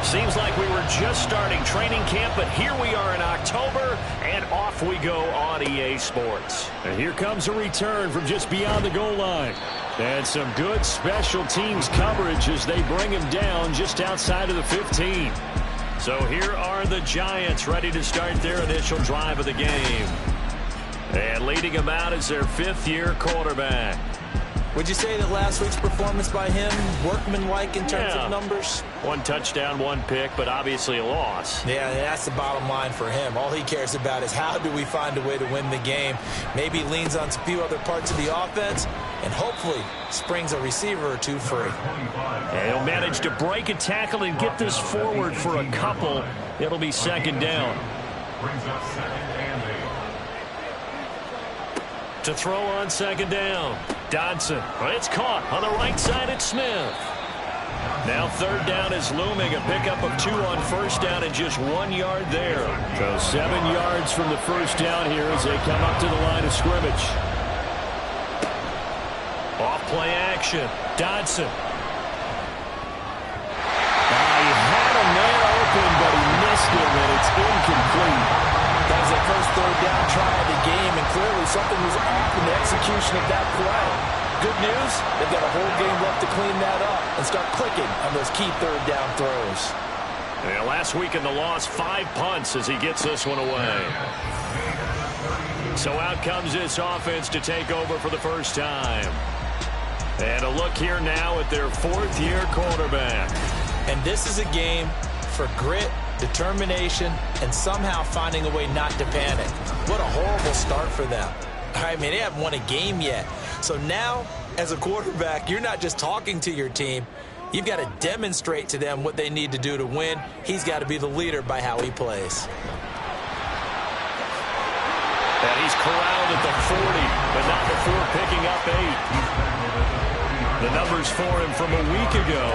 Seems like we were just starting training camp, but here we are in October, and off we go on EA Sports. And here comes a return from just beyond the goal line. And some good special teams coverage as they bring him down just outside of the 15. So here are the Giants ready to start their initial drive of the game. And leading them out is their fifth-year quarterback. Would you say that last week's performance by him, workmanlike in terms of numbers? 1 touchdown, 1 pick, but obviously a loss. Yeah, that's the bottom line for him. All he cares about is how do we find a way to win the game. Maybe leans on a few other parts of the offense, and hopefully springs a receiver or two free. And he'll manage to break a tackle and get this forward for a couple. It'll be second down. To throw on second down. Dodson. It's caught on the right side at Smith. Now third down is looming. A pickup of 2 on first down and just 1 yard there. So 7 yards from the first down here as they come up to the line of scrimmage. Off play action. Dodson. He had a man open, but he missed him, and it's incomplete. That was their first third down try of the game, and clearly something was off in the execution of that play. Good news, they've got a whole game left to clean that up and start clicking on those key third down throws. Yeah, last week in the loss, 5 punts as he gets this one away. So out comes this offense to take over for the first time. And a look here now at their 4th-year quarterback. And this is a game for grit, determination, and somehow finding a way not to panic. What a horrible start for them. I mean, they haven't won a game yet. So now, as a quarterback, you're not just talking to your team. You've got to demonstrate to them what they need to do to win. He's got to be the leader by how he plays. And he's corralled at the 40, but not before picking up 8. The numbers for him from a week ago,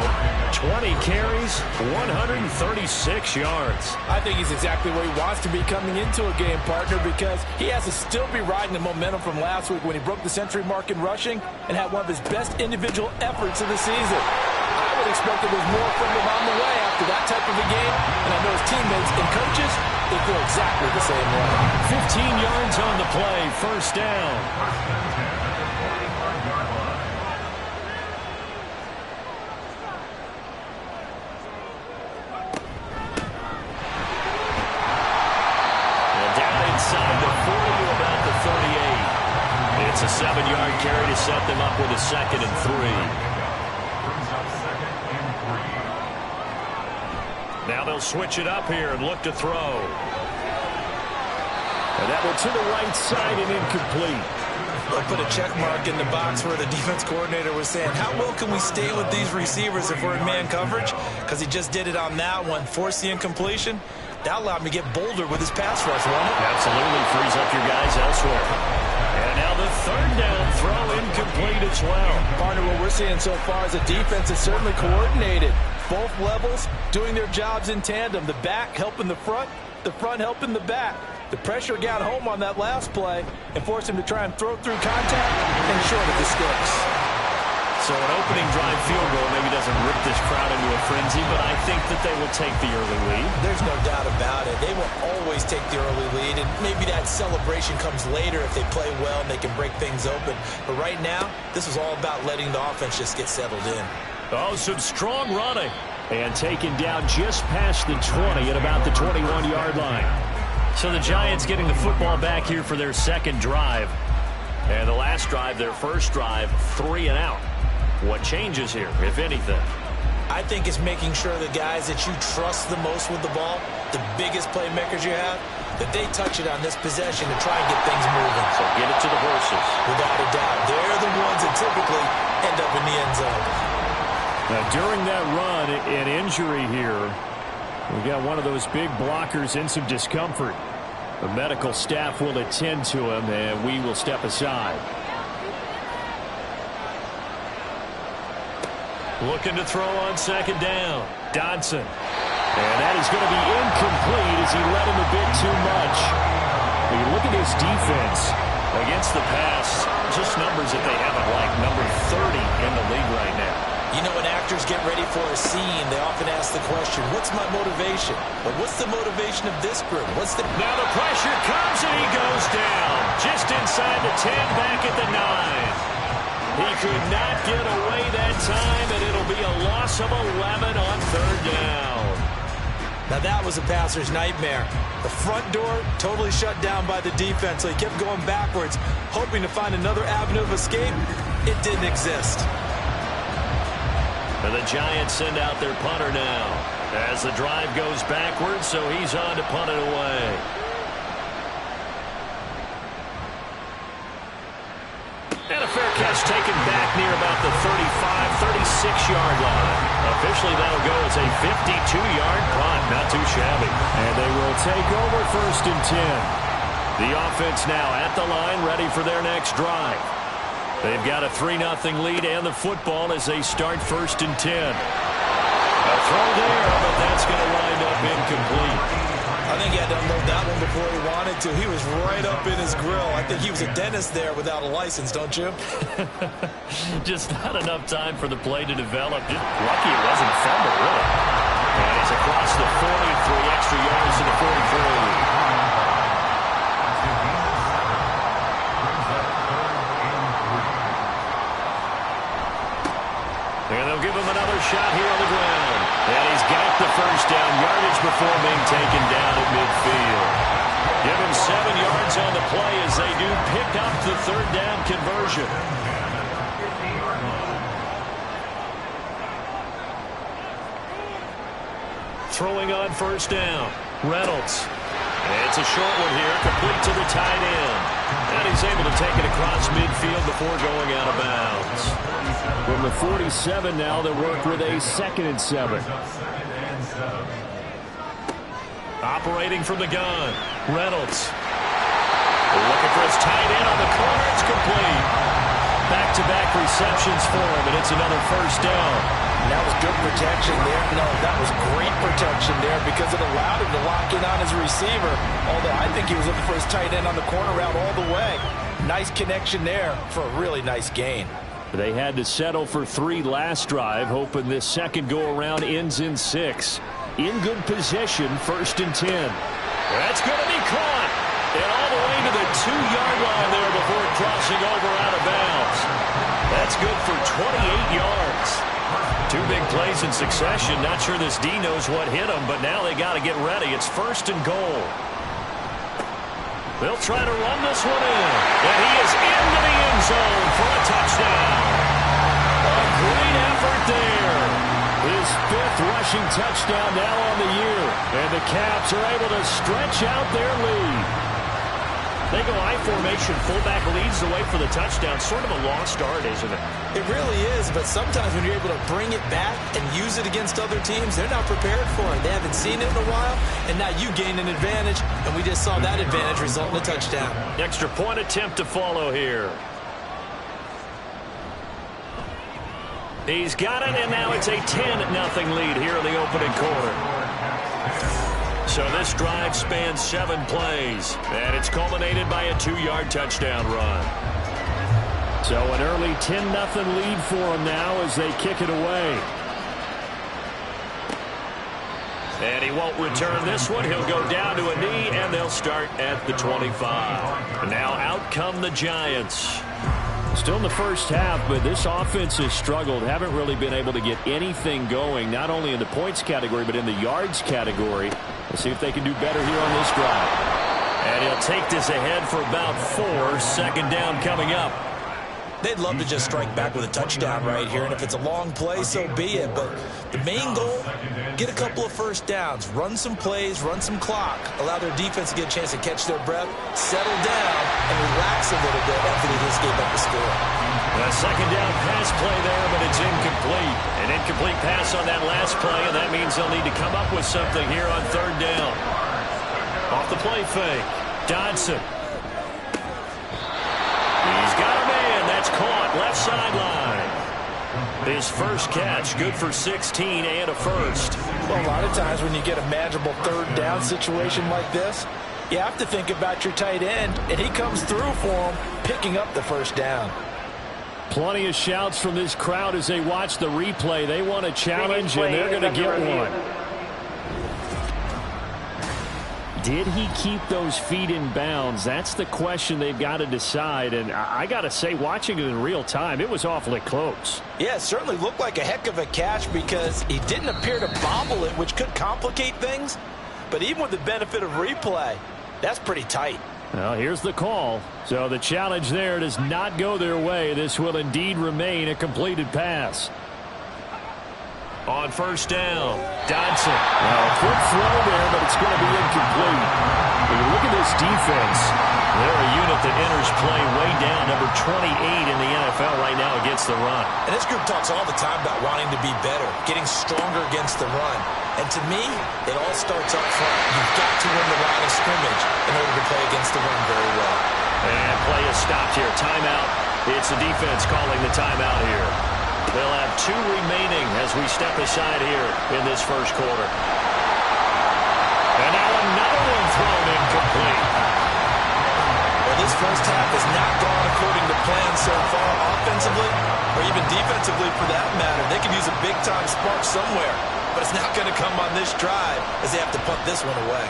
20 carries, 136 yards. I think he's exactly where he wants to be coming into a game, partner, because he has to still be riding the momentum from last week when he broke the century mark in rushing and had one of his best individual efforts of the season. I would expect that there's more from him on the way after that type of a game, and I know his teammates and coaches, they feel exactly the same way. 15 yards on the play, first down. It's a 7-yard carry to set them up with a 2nd and 3. Now they'll switch it up here and look to throw. And that one to the right side and incomplete. They'll put a check mark in the box where the defense coordinator was saying, how well can we stay with these receivers if we're in man coverage? Because he just did it on that one, forced the incompletion. That allowed him to get bolder with his pass rush, won't it? Absolutely frees up your guys elsewhere. And now the third down throw incomplete as well. Partner, what we're seeing so far is the defense is certainly coordinated. Both levels doing their jobs in tandem. The back helping the front helping the back. The pressure got home on that last play and forced him to try and throw through contact and short of the sticks. So an opening drive field goal maybe doesn't rip this crowd into a frenzy, but I think that they will take the early lead. There's no doubt about it. They will always take the early lead, and maybe that celebration comes later if they play well and they can break things open. But right now, this is all about letting the offense just get settled in. Oh, some strong running. And taken down just past the 20 at about the 21-yard line. So the Giants getting the football back here for their second drive. And the last drive, their first drive, 3 and out. What changes here, if anything? I think it's making sure the guys that you trust the most with the ball, the biggest playmakers you have, that they touch it on this possession to try and get things moving. So get it to the horses. Without a doubt. They're the ones that typically end up in the end zone. Now, during that run, an injury here. We got one of those big blockers in some discomfort. The medical staff will attend to him, and we will step aside. Looking to throw on second down. Dodson. And that is going to be incomplete as he let him a bit too much. When you look at his defense against the pass, just numbers that they haven't liked. Number 30 in the league right now. You know, when actors get ready for a scene, they often ask the question, what's my motivation? But what's the motivation of this group? Now the pressure comes and he goes down. Just inside the 10, back at the 9. He could not get away that time, and it'll be a loss of 11 on third down. Now that was a passer's nightmare. The front door totally shut down by the defense, so he kept going backwards, hoping to find another avenue of escape. It didn't exist. And the Giants send out their punter now as the drive goes backwards, so he's on to punt it away. And a fair catch taken back near about the 35, 36-yard line. Officially, that'll go as a 52-yard punt. Not too shabby. And they will take over first and 10. The offense now at the line, ready for their next drive. They've got a 3-0 lead and the football as they start first and 10. A throw there, but that's going to wind up incomplete. I think he had to unload that one before he wanted to. He was right up in his grill. I think he was a dentist there without a license, don't you? Just not enough time for the play to develop. Just lucky it wasn't a fumble, really. And he's across the 40, 3 extra yards to the 43. And they'll give him another shot here on the ground. And he's got the first down yardage before being taken down at midfield. Give him 7 yards on the play as they do pick up the third down conversion. Throwing on first down. Reynolds. And it's a short one here, complete to the tight end. And he's able to take it across midfield before going out of bounds. From the 47 now, they work with a 2nd and 7. Operating from the gun. Reynolds. Looking for his tight end on the corner. It's complete. Back-to-back receptions for him, and it's another first down. That was good protection there. No, that was great protection there because it allowed him to lock in on his receiver. Although I think he was looking for his tight end on the corner route all the way. Nice connection there for a really nice gain. They had to settle for 3 last drive, hoping this second go-around ends in 6. In good position, first and 10. That's going to be caught. And all the way to the 2-yard line there before crossing over out of bounds. That's good for 28 yards. 2 big plays in succession. Not sure this D knows what hit him, but now they got to get ready. It's first and goal. They'll try to run this one in. And he is into the end zone for a touchdown. A great effort there. His 5th rushing touchdown now on the year. And the Caps are able to stretch out their lead. They go I formation, fullback leads the way for the touchdown. Sort of a lost art, isn't it? It really is, but sometimes when you're able to bring it back and use it against other teams, they're not prepared for it. They haven't seen it in a while, and now you gain an advantage, and we just saw that advantage result in a touchdown. Extra point attempt to follow here. He's got it, and now it's a 10-0 lead here in the opening quarter. So this drive spans 7 plays, and it's culminated by a 2-yard touchdown run. So an early 10-0 lead for them now as they kick it away. And he won't return this one. He'll go down to a knee, and they'll start at the 25. And now out come the Giants. Still in the first half, but this offense has struggled. Haven't really been able to get anything going, not only in the points category, but in the yards category. Let's see if they can do better here on this drive. And he'll take this ahead for about 4. 2nd down coming up. They'd love to just strike back with a touchdown right here, and if it's a long play, so be it. But the main goal, get a couple of first downs, run some plays, run some clock, allow their defense to get a chance to catch their breath, settle down, and relax a little bit after they just gave up the score. A 2nd down pass play there, but it's incomplete. An incomplete pass on that last play, and that means they'll need to come up with something here on 3rd down. Off the play fake, Dodson. He's got a man. That's caught left sideline. His first catch, good for 16 and a first. Well, a lot of times when you get a manageable 3rd down situation like this, you have to think about your tight end, and he comes through for him, picking up the first down. Plenty of shouts from this crowd as they watch the replay. They want a challenge, and they're going to get one. Did he keep those feet in bounds? That's the question they've got to decide. And I got to say, watching it in real time, it was awfully close. Yeah, it certainly looked like a heck of a catch because he didn't appear to bobble it, which could complicate things. But even with the benefit of replay, that's pretty tight. Well, here's the call. So the challenge there does not go their way. This will indeed remain a completed pass. On first down, Dodson. Well, a quick throw there, but it's going to be incomplete. When you look at this defense, they're a unit that enters play way down, number 28 in the NFL right now against the run. And this group talks all the time about wanting to be better, getting stronger against the run. And to me, it all starts up front. You've got to win the line of scrimmage in order to play against the run very well. And play is stopped here. Timeout. It's the defense calling the timeout here. They'll have 2 remaining as we step aside here in this first quarter. And now another one thrown incomplete. Well, this first half has not gone according to plan so far offensively or even defensively for that matter. They could use a big-time spark somewhere, but it's not going to come on this drive as they have to punt this one away.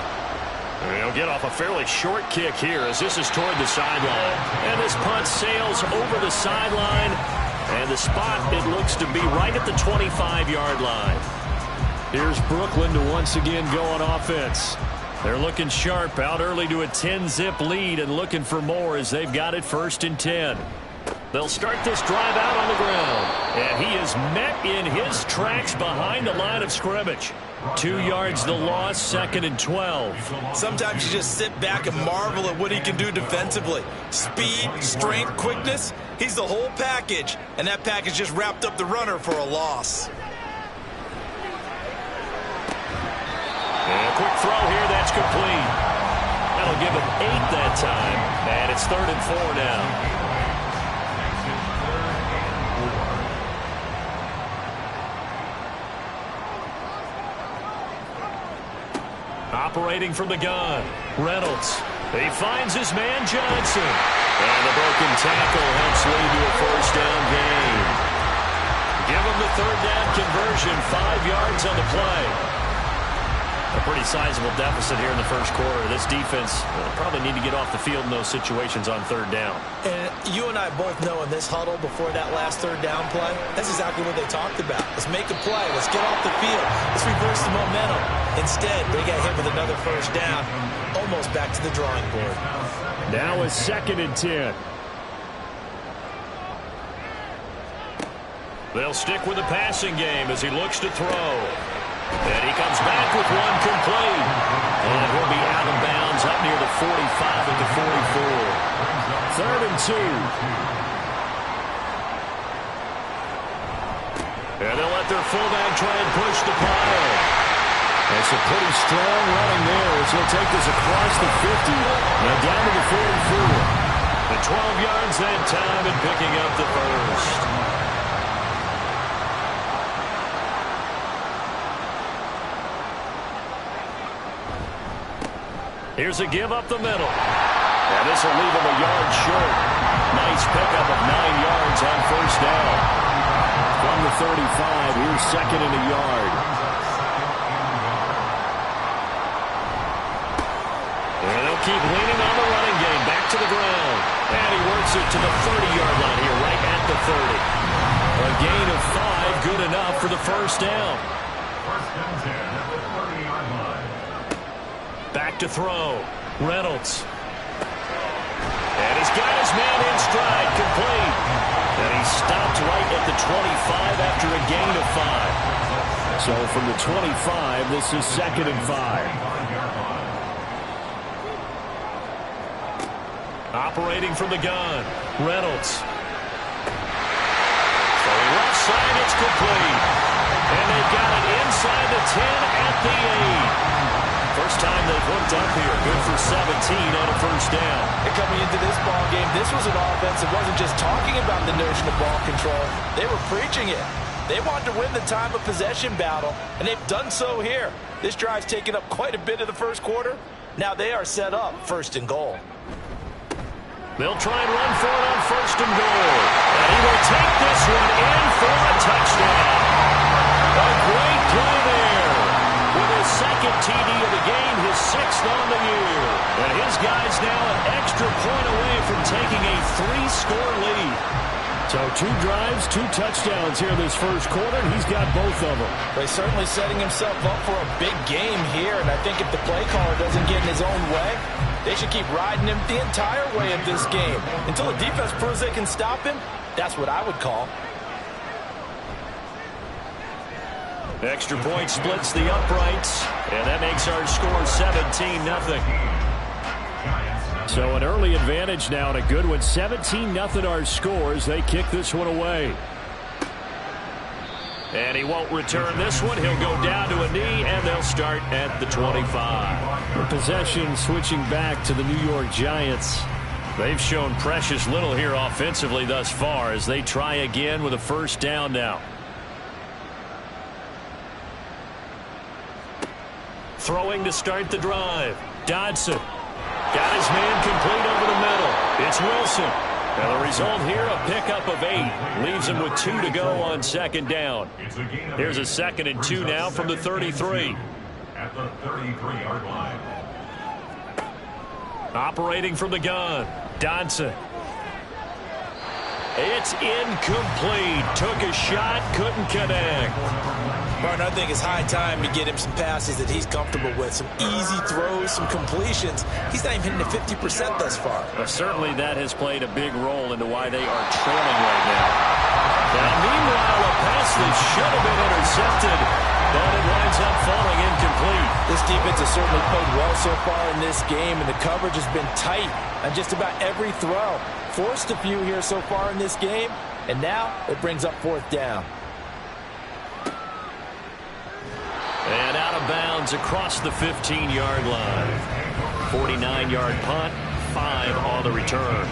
They'll get off a fairly short kick here as this is toward the sideline. And this punt sails over the sideline. And the spot, it looks to be right at the 25-yard line. Here's Brooklyn to once again go on offense. They're looking sharp, out early to a 10-zip lead and looking for more as they've got it 1st and 10. They'll start this drive out on the ground. And he is met in his tracks behind the line of scrimmage. 2 yards the loss, 2nd and 12. Sometimes you just sit back and marvel at what he can do defensively. Speed, strength, quickness. He's the whole package. And that package just wrapped up the runner for a loss. And a quick throw here, that's complete. That'll give him 8 that time. And it's 3rd and 4 now. Operating from the gun, Reynolds. He finds his man Johnson. And the broken tackle helps lead to a 1st down gain. Give him the 3rd down conversion, 5 yards on the play. A pretty sizable deficit here in the first quarter. This defense will probably need to get off the field in those situations on 3rd down. And you and I both know in this huddle before that last 3rd down play, that's exactly what they talked about. Let's make a play. Let's get off the field. Let's reverse the momentum. Instead, they got hit with another 1st down, almost back to the drawing board. Now a 2nd and 10. They'll stick with the passing game as he looks to throw. And he comes back with one complete. And he'll be out of bounds up near the 45 at the 44. 3rd and 2. And they'll let their fullback try and push the pile. That's a pretty strong running there as he'll take this across the 50 and down to the 44. The 12 yards that time and picking up the 1st. Here's a give up the middle. And this will leave him a yard short. Nice pickup of 9 yards on 1st down. From the 35, here's 2nd and a yard. And they'll keep leaning on the running game. Back to the ground. And he works it to the 30-yard line here, right at the 30. A gain of 5, good enough for the 1st down. 1st and 10 at the 30-yard line. Back to throw. Reynolds. And he's got his man in stride, complete. And he stopped right at the 25 after a gain of 5. So from the 25, this is 2nd and 5. Operating from the gun. Reynolds. Throwing left side, it's complete. And they've got it inside the 10 at the 8. First time they've hooked up here. Good for 17 on a 1st down. And coming into this ball game, this was an offense that wasn't just talking about the notion of ball control. They were preaching it. They wanted to win the time of possession battle, and they've done so here. This drive's taken up quite a bit of the first quarter. Now they are set up 1st and goal. They'll try and run for it on 1st and goal. And he will take this one in for a touchdown. A great play there. With his 2nd TD of the game, his 6th on the year. And his guy's now an extra point away from taking a 3-score lead. So 2 drives, 2 touchdowns here this first quarter, and he's got both of them. But he's certainly setting himself up for a big game here, and I think if the play caller doesn't get in his own way, they should keep riding him the entire way of this game. Until the defense proves they can stop him, that's what I would call. Extra point splits the uprights, and that makes our score 17-0. So an early advantage now and a good one. 17-0 our score as they kick this one away. And he won't return this one. He'll go down to a knee, and they'll start at the 25. The possession switching back to the New York Giants. They've shown precious little here offensively thus far as they try again with a 1st down now. Throwing to start the drive. Dodson. Got his man complete over the middle. It's Wilson. And the result here, a pickup of 8. Leaves him with 2 to go on 2nd down. Here's a 2nd and 2 now from the 33. At the 33-yard line. Operating from the gun. Dodson. It's incomplete. Took a shot, couldn't connect. Martin, I think it's high time to get him some passes that he's comfortable with. Some easy throws, some completions. He's not even hitting the 50% thus far. Well, certainly that has played a big role into why they are trailing right now. Now, meanwhile, a pass that should have been intercepted, but it winds up falling incomplete. This defense has certainly played well so far in this game, and the coverage has been tight on just about every throw. Forced a few here so far in this game, and now it brings up 4th down. And out of bounds across the 15-yard line. 49-yard punt, 5 on the return.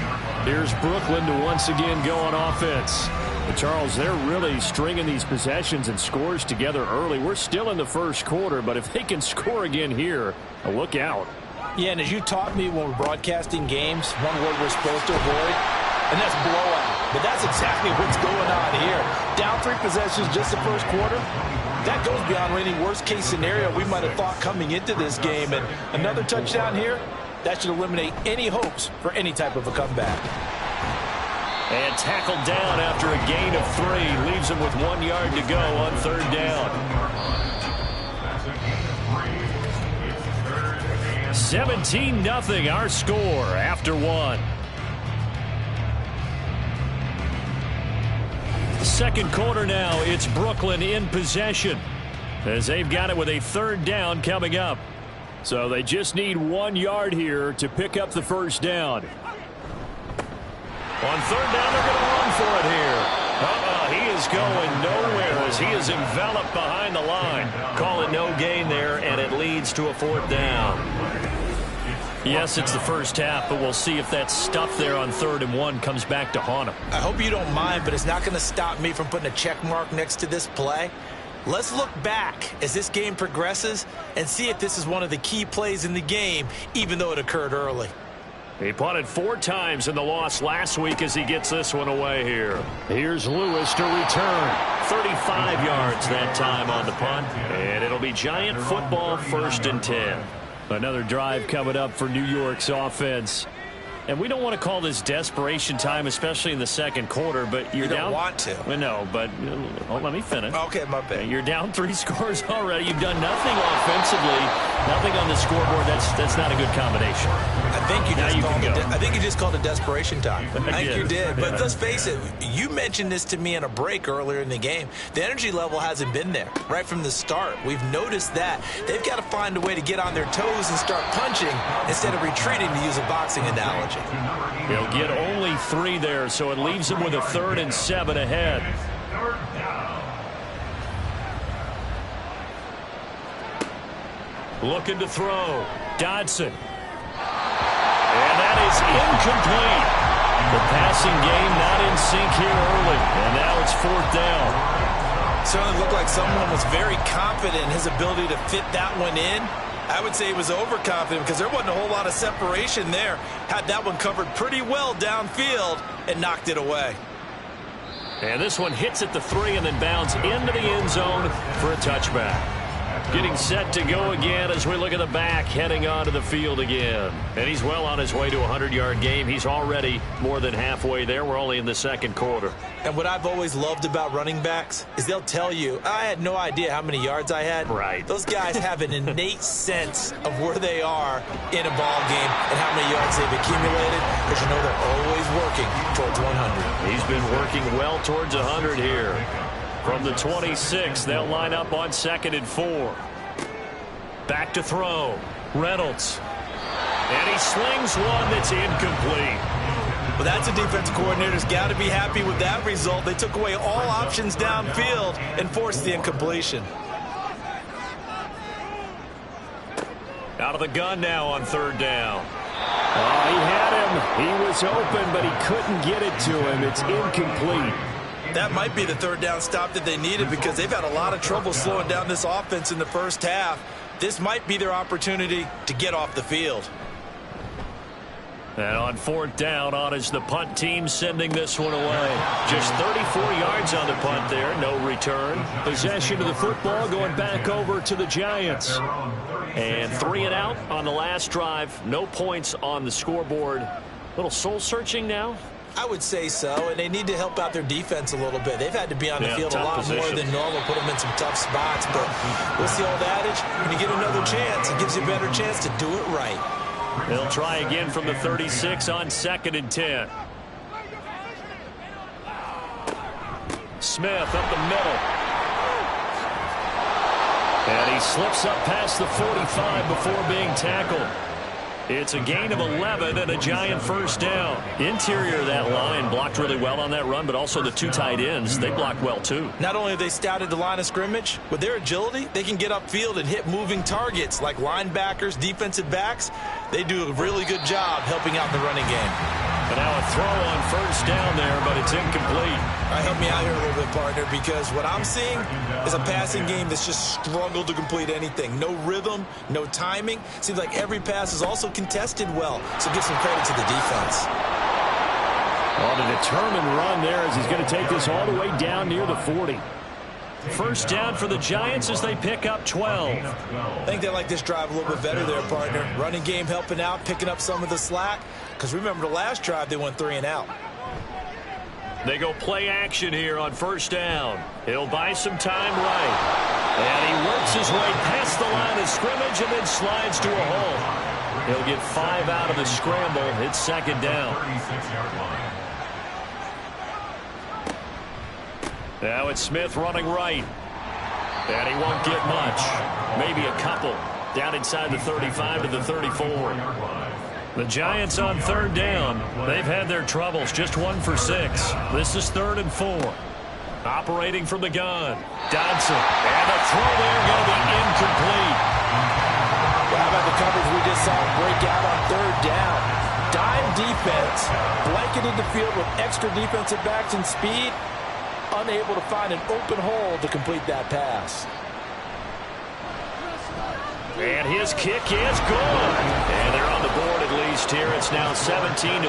Here's Brooklyn to once again go on offense. But Charles, they're really stringing these possessions and scores together early. We're still in the first quarter, but if they can score again here, look out. Yeah, and as you taught me when we're broadcasting games, one word we're supposed to avoid, and that's blowout. But that's exactly what's going on here. Down 3 possessions just the first quarter. That goes beyond any worst-case scenario we might have thought coming into this game. And another touchdown here, that should eliminate any hopes for any type of a comeback. And tackled down after a gain of 3. Leaves him with 1 yard to go on 3rd down. 17-0 our score after 1. Second quarter now, it's Brooklyn in possession as they've got it with a 3rd down coming up. So they just need 1 yard here to pick up the 1st down. On 3rd down, they're going to run for it here. He is going nowhere as he is enveloped behind the line. Call it no gain there, and it leads to a 4th down. Yes, it's the first half, but we'll see if that stuff there on 3rd and 1 comes back to haunt him. I hope you don't mind, but it's not going to stop me from putting a check mark next to this play. Let's look back as this game progresses and see if this is one of the key plays in the game, even though it occurred early. He punted 4 times in the loss last week as he gets this one away here. Here's Lewis to return. 35 yards that time on the punt, and it'll be Giant football 1st and 10. Another drive coming up for New York's offense. And we don't want to call this desperation time, especially in the second quarter, but you're down. You don't want to. Well, no, but let me finish. Okay, my bad. You're down 3 scores already. You've done nothing offensively, nothing on the scoreboard. That's not a good combination. I think you just called it desperation time. I think you did. But Yeah. let's face it, you mentioned this to me in a break earlier in the game. The energy level hasn't been there right from the start. We've noticed that. They've got to find a way to get on their toes and start punching instead of retreating, to use a boxing analogy. He'll get only 3 there, so it leaves him with a 3rd and 7 ahead. Looking to throw. Dodson. And that is incomplete. The passing game not in sync here early, and now it's 4th down. Certainly looked like someone was very confident in his ability to fit that one in. I would say he was overconfident because there wasn't a whole lot of separation there. Had that one covered pretty well downfield and knocked it away. And this one hits at the 3 and then bounds into the end zone for a touchback. Getting set to go again as we look at the back, heading onto the field again. And he's well on his way to a 100-yard game. He's already more than halfway there. We're only in the second quarter. And what I've always loved about running backs is they'll tell you, I had no idea how many yards I had. Right. Those guys have an innate sense of where they are in a ball game and how many yards they've accumulated, because you know they're always working towards 100. He's been working well towards 100 here. From the 26, they'll line up on 2nd and 4. Back to throw. Reynolds. And he slings one that's incomplete. Well, that's a defensive coordinator's got to be happy with that result. They took away all options downfield and forced the incompletion. Out of the gun now on 3rd down. Oh, he had him. He was open, but he couldn't get it to him. It's incomplete. That might be the 3rd down stop that they needed, because they've had a lot of trouble slowing down this offense in the first half. This might be their opportunity to get off the field. And on 4th down, on is the punt team sending this one away. Just 34 yards on the punt there, no return. Possession of the football going back over to the Giants. And 3 and out on the last drive. No points on the scoreboard. A little soul-searching now. I would say so, and they need to help out their defense a little bit. They've had to be on the field a lot more than normal, put them in some tough spots. But what's the old adage? When you get another chance, it gives you a better chance to do it right. They'll try again from the 36 on 2nd and 10. Smith up the middle. And he slips up past the 45 before being tackled. It's a gain of 11 and a Giant 1st down. Interior of that line blocked really well on that run, but also the 2 tight ends, they blocked well too. Not only have they scouted the line of scrimmage, with their agility, they can get upfield and hit moving targets like linebackers, defensive backs. They do a really good job helping out the running game. And now a throw on 1st down there, but it's incomplete. All right, help me out here a little bit, partner, because what I'm seeing is a passing game that's just struggled to complete anything. No rhythm, no timing. Seems like every pass is also contested well, so give some credit to the defense. On a determined run there as he's going to take this all the way down near the 40. 1st down for the Giants as they pick up 12. I think they like this drive a little bit better there, partner. Running game helping out, picking up some of the slack. Because remember the last drive, they went 3 and out. They go play action here on 1st down. He'll buy some time right. And he works his way past the line of scrimmage and then slides to a hole. He'll get 5 out of the scramble. It's 2nd down. Now it's Smith running right. And he won't get much. Maybe a couple. Down inside the 35 to the 34. The Giants on 3rd down. They've had their troubles. Just 1 for 6. This is 3rd and 4. Operating from the gun. Dodson. And the throw there going to be incomplete. Well, how about the coverage we just saw break out on 3rd down? Dime defense. Blanketed the field with extra defensive backs and speed. Unable to find an open hole to complete that pass. And his kick is good. And they're on the board at least here. It's now 17-3.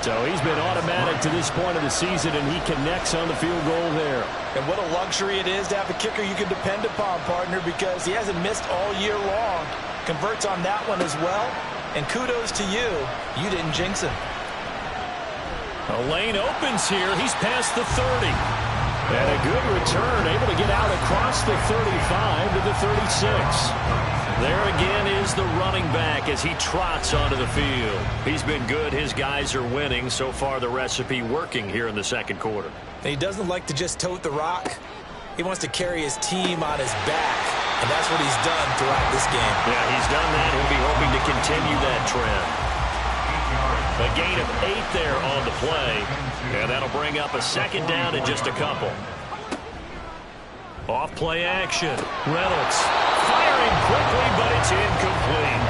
So he's been automatic to this point of the season, and he connects on the field goal there. And what a luxury it is to have a kicker you can depend upon, partner, because he hasn't missed all year long. Converts on that one as well. And kudos to you. You didn't jinx him. A lane opens here. He's past the 30. And a good return, able to get out across the 35 to the 36. There again is the running back as he trots onto the field. He's been good. His guys are winning. So far, the recipe working here in the 2nd quarter. And he doesn't like to just tote the rock. He wants to carry his team on his back. And that's what he's done throughout this game. Yeah, he's done that. He'll be hoping to continue that trend. A gain of 8 there on the play. And that'll bring up a 2nd down in just a couple. Off play action. Reynolds firing quickly, but it's incomplete.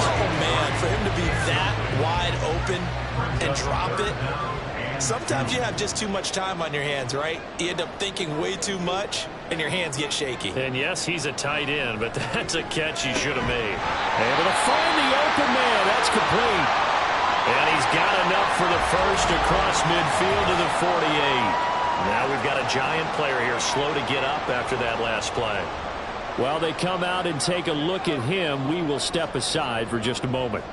Oh, man, for him to be that wide open and drop it. Sometimes you have just too much time on your hands, right? You end up thinking way too much. and your hands get shaky. And yes, he's a tight end, but that's a catch he should have made. Able to find the open man. That's complete. And he's got enough for the first across midfield to the 48. Now we've got a Giant player here slow to get up after that last play. While they come out and take a look at him, we will step aside for just a moment.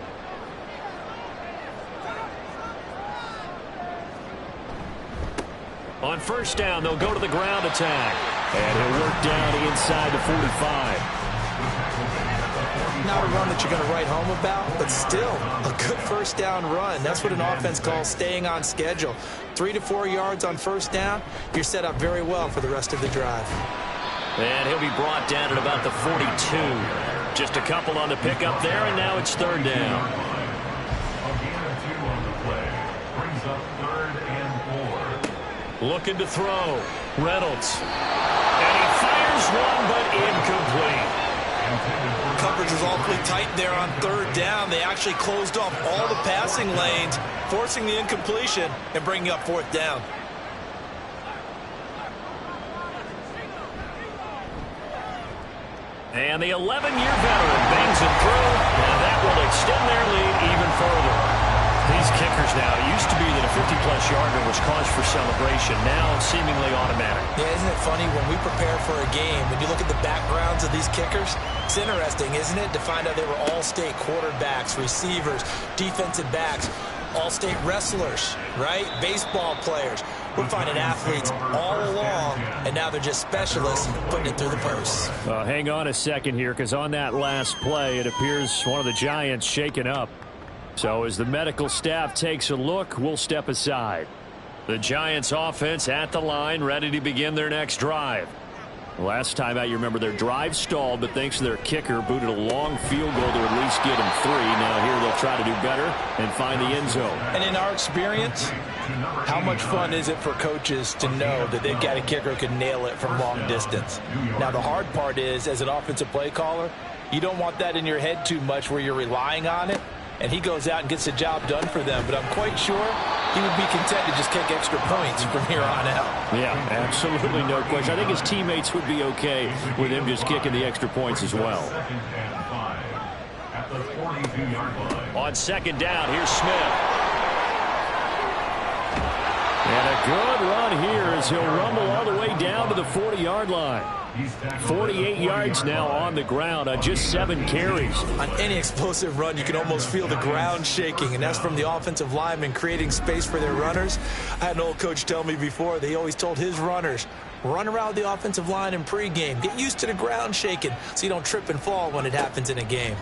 On first down, they'll go to the ground attack. And he'll work down inside the 45. Not a run that you're going to write home about, but still a good first down run. That's what an offense calls staying on schedule. 3 to 4 yards on first down, you're set up very well for the rest of the drive. And he'll be brought down at about the 42. Just a couple on the pickup there, and now it's third down. Looking to throw. Reynolds. And he fires one, but incomplete. Coverage was awfully tight there on third down. They actually closed off all the passing lanes, forcing the incompletion and bringing up fourth down. And the 11-year veteran bangs it through, and that will extend their lead even further. These kickers now, it used to be that a 50-plus yarder was cause for celebration, now seemingly automatic. Yeah, isn't it funny when we prepare for a game, when you look at the backgrounds of these kickers, it's interesting, isn't it, to find out they were all-state quarterbacks, receivers, defensive backs, all-state wrestlers, right? Baseball players. We're finding athletes all along, and now they're just specialists putting it through the posts. Well, hang on a second here, because on that last play, it appears one of the Giants shaken up. So as the medical staff takes a look, we'll step aside. The Giants offense at the line, ready to begin their next drive. Last time out, you remember their drive stalled, but thanks to their kicker, booted a long field goal to at least get them 3. Now here they'll try to do better and find the end zone. And in our experience, how much fun is it for coaches to know that they've got a kicker who can nail it from long distance? Now, the hard part is, as an offensive play caller, you don't want that in your head too much where you're relying on it, and he goes out and gets the job done for them. But I'm quite sure he would be content to just kick extra points from here on out. Yeah, absolutely no question. I think his teammates would be okay with him just kicking the extra points as well. On second down, here's Smith. And a good run here as he'll rumble all the way down to the 40-yard line. 48 yards now on the ground on just 7 carries. On any explosive run, you can almost feel the ground shaking, and that's from the offensive linemen creating space for their runners. I had an old coach tell me before, they always told his runners, run around the offensive line in pregame. Get used to the ground shaking so you don't trip and fall when it happens in a game.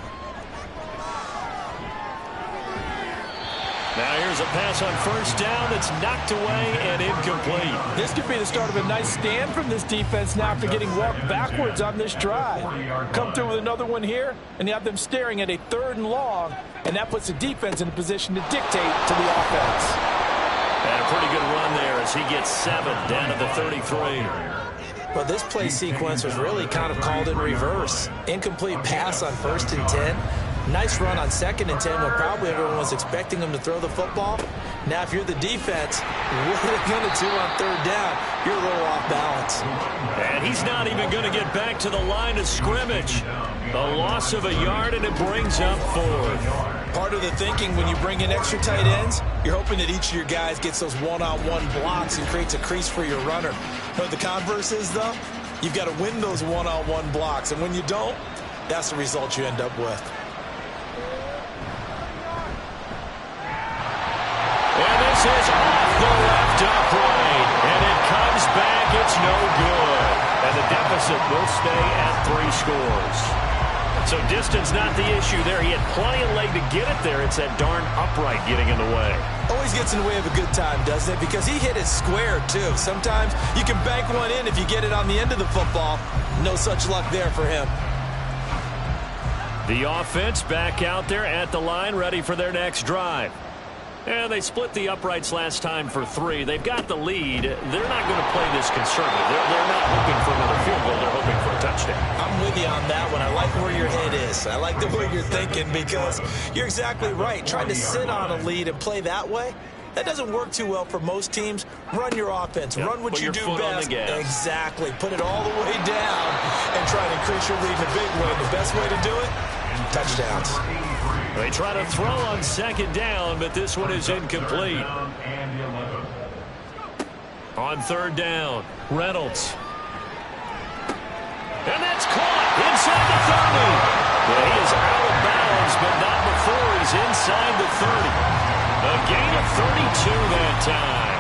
Now here's a pass on first down that's knocked away and incomplete. This could be the start of a nice stand from this defense now after getting walked backwards on this drive. Come through with another one here, and you have them staring at a 3rd and long, and that puts the defense in a position to dictate to the offense. And a pretty good run there as he gets 7 down to the 33. Well, this play sequence was really kind of called in reverse. Incomplete pass on 1st and 10. Nice run on 2nd and 10 when probably everyone was expecting him to throw the football. Now, if you're the defense, what are they going to do on 3rd down? You're a little off balance. And he's not even going to get back to the line of scrimmage. A loss of a yard, and it brings up 4th. Part of the thinking when you bring in extra tight ends, you're hoping that each of your guys gets those one-on-one blocks and creates a crease for your runner. But the converse is, though, you've got to win those one-on-one blocks. And when you don't, that's the result you end up with. And this is off the left upright. And it comes back. It's no good. And the deficit will stay at 3 scores. So distance not the issue there. He had plenty of leg to get it there. It's that darn upright getting in the way. Always gets in the way of a good time, doesn't it? Because he hit it square, too. Sometimes you can bank one in if you get it on the end of the football. No such luck there for him. The offense back out there at the line, ready for their next drive. And they split the uprights last time for 3. They've got the lead. They're not going to play this conservative. They're not hoping for another field goal. They're hoping for a touchdown. I'm with you on that one. I like where your head is. I like the way you're thinking because you're exactly right. Trying to sit on a lead and play that way, That doesn't work too well for most teams. Run your offense. Run what you do best. Exactly. Put it all the way down and try to increase your lead in a big way. The best way to do it, touchdowns. They try to throw on second down, but this one is incomplete. On third down, Reynolds. And that's caught inside the 30. Well, he is out of bounds, but not before he's inside the 30. A gain of 32 that time.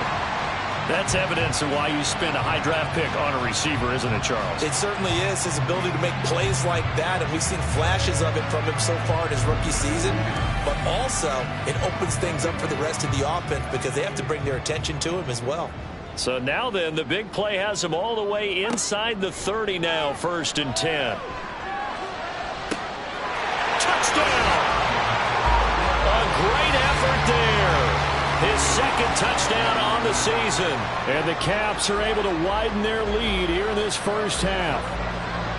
That's evidence of why you spend a high draft pick on a receiver, isn't it, Charles? It certainly is. His ability to make plays like that, and we've seen flashes of it from him so far in his rookie season. But also, it opens things up for the rest of the offense because they have to bring their attention to him as well. So now then, the big play has him all the way inside the 30 now, 1st and 10. Touchdown! A great effort there. His second touchdown on the season. And the Caps are able to widen their lead here in this first half.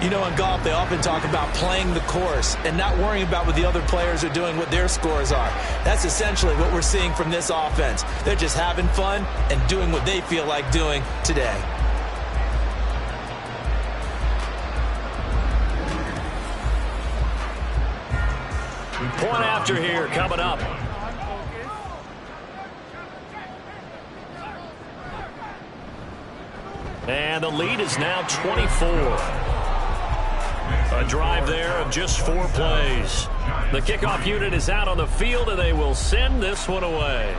You know, in golf, they often talk about playing the course and not worrying about what the other players are doing, what their scores are. That's essentially what we're seeing from this offense. They're just having fun and doing what they feel like doing today. Point after here coming up. And the lead is now 24. A drive there of just 4 plays. The kickoff unit is out on the field, and they will send this one away.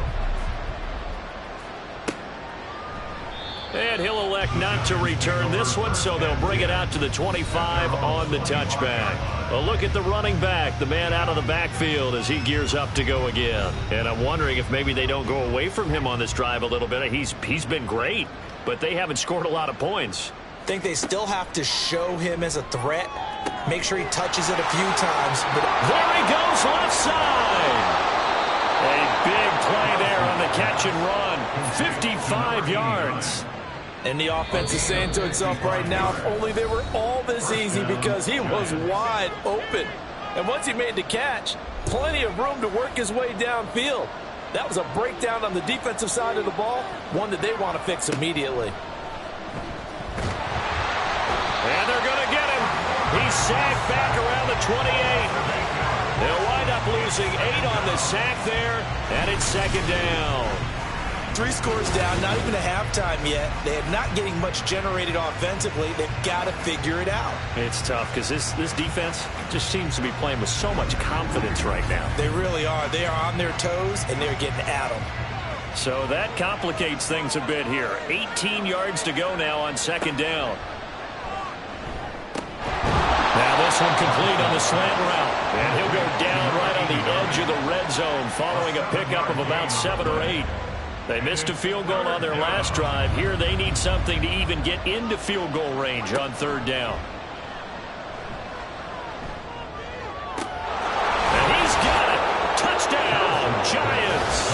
And he'll elect not to return this one, so they'll bring it out to the 25 on the touchback. A look at the running back, the man out of the backfield as he gears up to go again. And I'm wondering if maybe they don't go away from him on this drive a little bit. He's been great, but they haven't scored a lot of points. I think they still have to show him as a threat. Make sure he touches it a few times. But there he goes, left side. A big play there on the catch and run. 55 yards. And the offense is saying to itself right now, if only they were all this easy, because he was wide open. And once he made the catch, plenty of room to work his way downfield. That was a breakdown on the defensive side of the ball, one that they want to fix immediately. And they're going to get him. He's sacked back around the 28. They'll wind up losing 8 on the sack there, and it's second down. 3 scores down, not even a halftime yet. They are not getting much generated offensively. They've got to figure it out. It's tough because this defense just seems to be playing with so much confidence right now. They really are. They are on their toes, and they're getting at them. So that complicates things a bit here. 18 yards to go now on second down. Now this one complete on the slant route. And he'll go down right on the edge of the red zone following a pickup of about 7 or 8. They missed a field goal on their last drive. Here they need something to even get into field goal range on third down. And he's got it. Touchdown, Giants.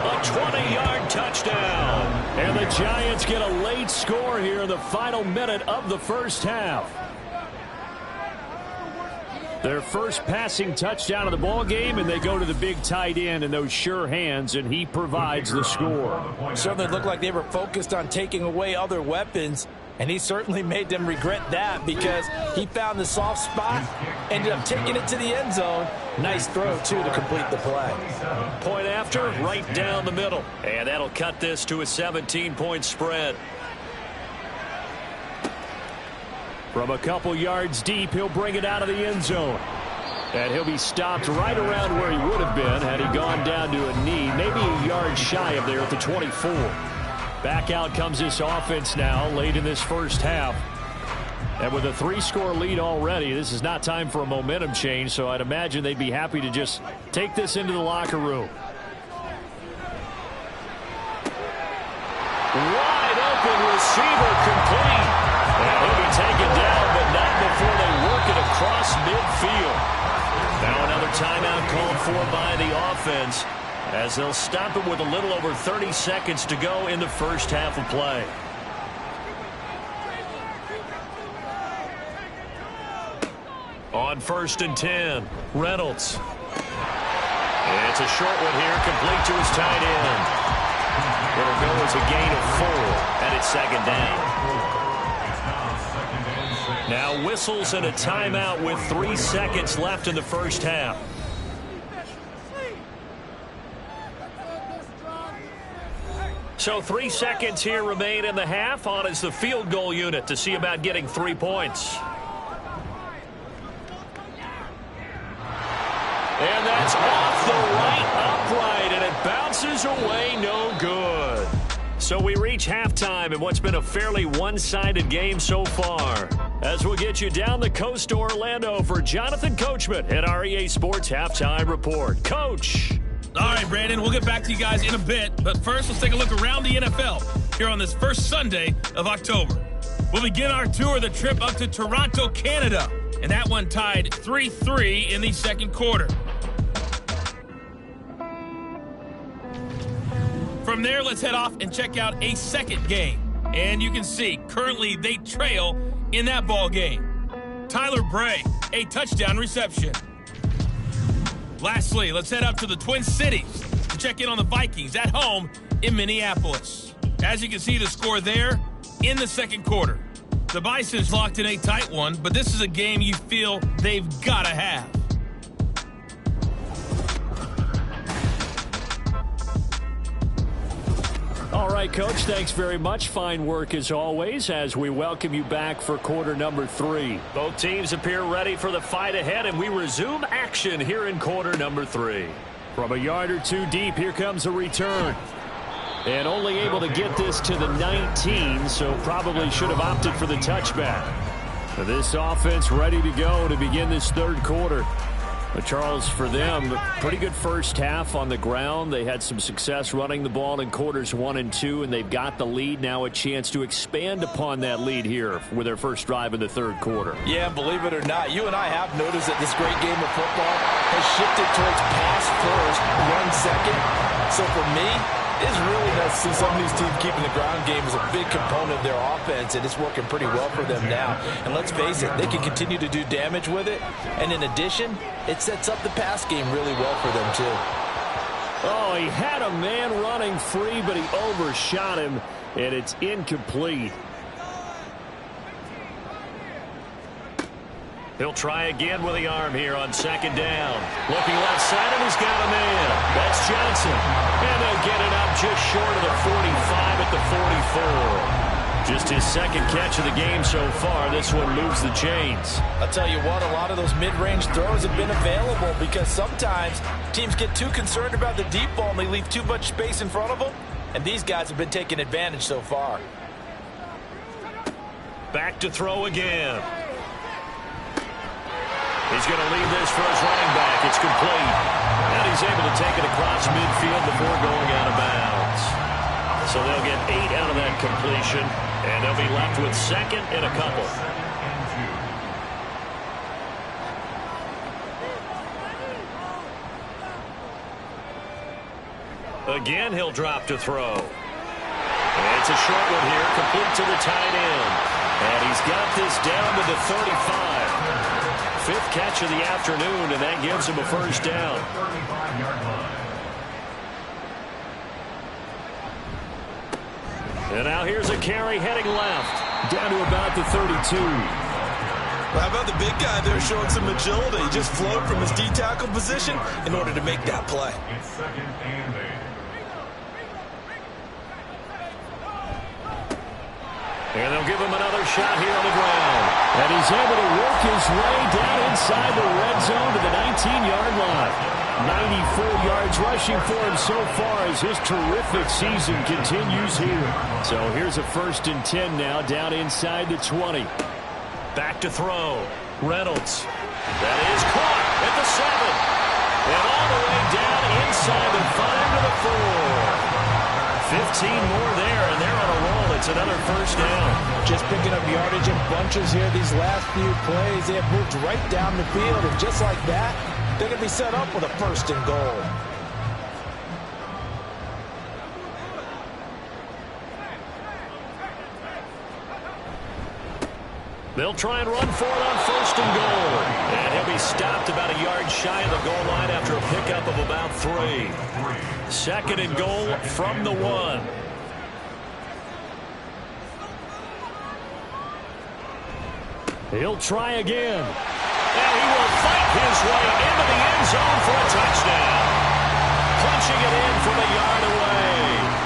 A 20-yard touchdown. And the Giants get a late score here in the final minute of the first half. Their first passing touchdown of the ball game, and they go to the big tight end in those sure hands, and he provides the score. Certainly looked like they were focused on taking away other weapons, and he certainly made them regret that because he found the soft spot, ended up taking it to the end zone. Nice throw, too, to complete the play. Point after, right down the middle, and that'll cut this to a 17-point spread. From a couple yards deep, he'll bring it out of the end zone. And he'll be stopped right around where he would have been had he gone down to a knee, maybe a yard shy of there at the 24. Back out comes this offense now late in this first half. And with a 3-score lead already, this is not time for a momentum change, so I'd imagine they'd be happy to just take this into the locker room. Wide open receiver complete. And he'll be taken down, but not before they work it across midfield. Now another timeout called for by the offense as they'll stop it with a little over 30 seconds to go in the first half of play. On 1st and 10, Reynolds. It's a short one here, complete to his tight end. It'll go as a gain of 4, and it's second down. Now whistles and a timeout with 3 seconds left in the first half. So 3 seconds here remain in the half. On is the field goal unit to see about getting 3 points. And that's off the right upright, and it bounces away, no good. So we reach halftime in what's been a fairly one-sided game so far. As we'll get you down the coast to Orlando for Jonathan Coachman at our EA Sports Halftime Report. Coach. All right, Brandon, we'll get back to you guys in a bit. But first, let's take a look around the NFL here on this first Sunday of October. We'll begin our tour of the trip up to Toronto, Canada. And that one tied 3-3 in the second quarter. From there, let's head off and check out a second game. And you can see, currently they trail in that ball game. Tyler Bray, a touchdown reception. Lastly, let's head up to the Twin Cities to check in on the Vikings at home in Minneapolis. As you can see, the score there in the second quarter. The Bisons locked in a tight one, but this is a game you feel they've got to have. All right, Coach, thanks very much. Fine work as always as we welcome you back for quarter number 3. Both teams appear ready for the fight ahead, and we resume action here in quarter number 3. From a yard or two deep, here comes a return. And only able to get this to the 19, so probably should have opted for the touchback. This offense ready to go to begin this third quarter. But Charles, for them, pretty good first half on the ground. They had some success running the ball in quarters 1 and 2, and they've got the lead. Now a chance to expand upon that lead here with their first drive in the third quarter. Yeah, believe it or not, you and I have noticed that this great game of football has shifted towards pass first, run second. So for me, it's really nice to see some of these teams keeping the ground game as a big component of their offense, and it's working pretty well for them now. And let's face it, they can continue to do damage with it. And in addition, it sets up the pass game really well for them, too. Oh, he had a man running free, but he overshot him, and it's incomplete. He'll try again with the arm here on second down. Looking left side, and he's got a man. That's Johnson. And they'll get it up just short of the 45 at the 44. Just his second catch of the game so far. This one moves the chains. I'll tell you what, a lot of those mid-range throws have been available because sometimes teams get too concerned about the deep ball and they leave too much space in front of them. And these guys have been taking advantage so far. Back to throw again. He's going to leave this for his running back. It's complete. And he's able to take it across midfield before going out of bounds. So they'll get 8 out of that completion, and they'll be left with second and a couple. Again, he'll drop to throw. And it's a short one here, complete to the tight end. And he's got this down to the 35. 5th catch of the afternoon, and that gives him a first down. And now here's a carry heading left, down to about the 32. How about the big guy there showing some agility? He just flowed from his D-tackle position in order to make that play. It's second and 8. And they'll give him another shot here on the ground. And he's able to work his way down inside the red zone to the 19-yard line. 94 yards rushing for him so far as his terrific season continues here. So here's a 1st and 10 now down inside the 20. Back to throw. Reynolds. That is caught at the 7. And all the way down inside the 5 to the 4. 15 more there, and they're on a roll. It's another first down. Just picking up yardage in bunches here these last few plays. They have moved right down the field, and just like that, they're going to be set up with a 1st and goal. They'll try and run for it on 1st and goal. And he'll be stopped about a yard shy of the goal line after a pickup of about 3. 2nd and goal from the 1. He'll try again. And he will fight his way into the end zone for a touchdown. Punching it in from a yard away.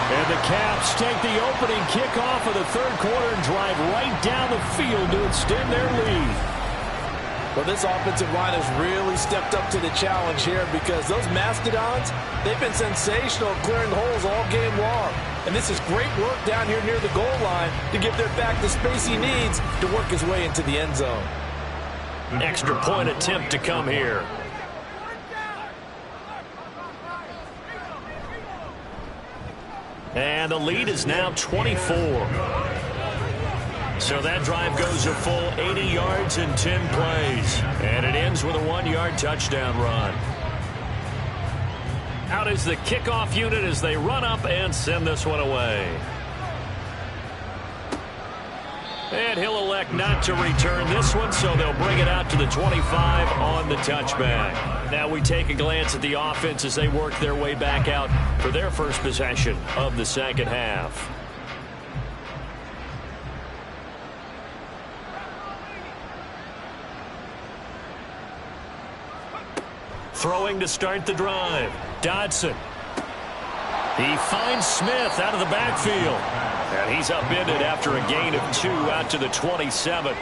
And the Caps take the opening kickoff of the 3rd quarter and drive right down the field to extend their lead. Well, this offensive line has really stepped up to the challenge here because those Mastodons, they've been sensational clearing holes all game long. And this is great work down here near the goal line to give their back the space he needs to work his way into the end zone. Extra point attempt to come here. And the lead is now 24. So that drive goes a full 80 yards in 10 plays. And it ends with a 1-yard touchdown run. Out is the kickoff unit as they run up and send this one away. And he'll elect not to return this one, so they'll bring it out to the 25 on the touchback. Now we take a glance at the offense as they work their way back out for their first possession of the 2nd half. Throwing to start the drive. Dodson. He finds Smith out of the backfield. And he's upended after a gain of 2 out to the 27.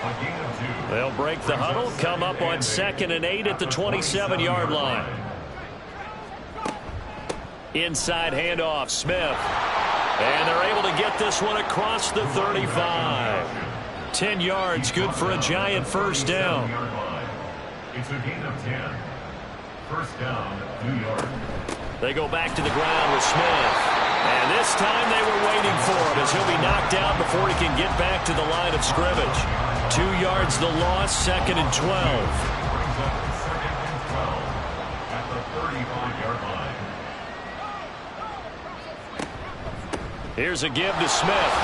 They'll break the huddle, come up on 2nd and 8 at the 27-yard line. Inside handoff, Smith. And they're able to get this one across the 35. 10 yards, good for a Giant first down. It's a gain of 10. First down, New York. They go back to the ground with Smith. And this time they were waiting for him as he'll be knocked down before he can get back to the line of scrimmage. 2 yards the loss, 2nd and 12. Brings up 2nd and 12 at the 35-yard line. Here's a give to Smith.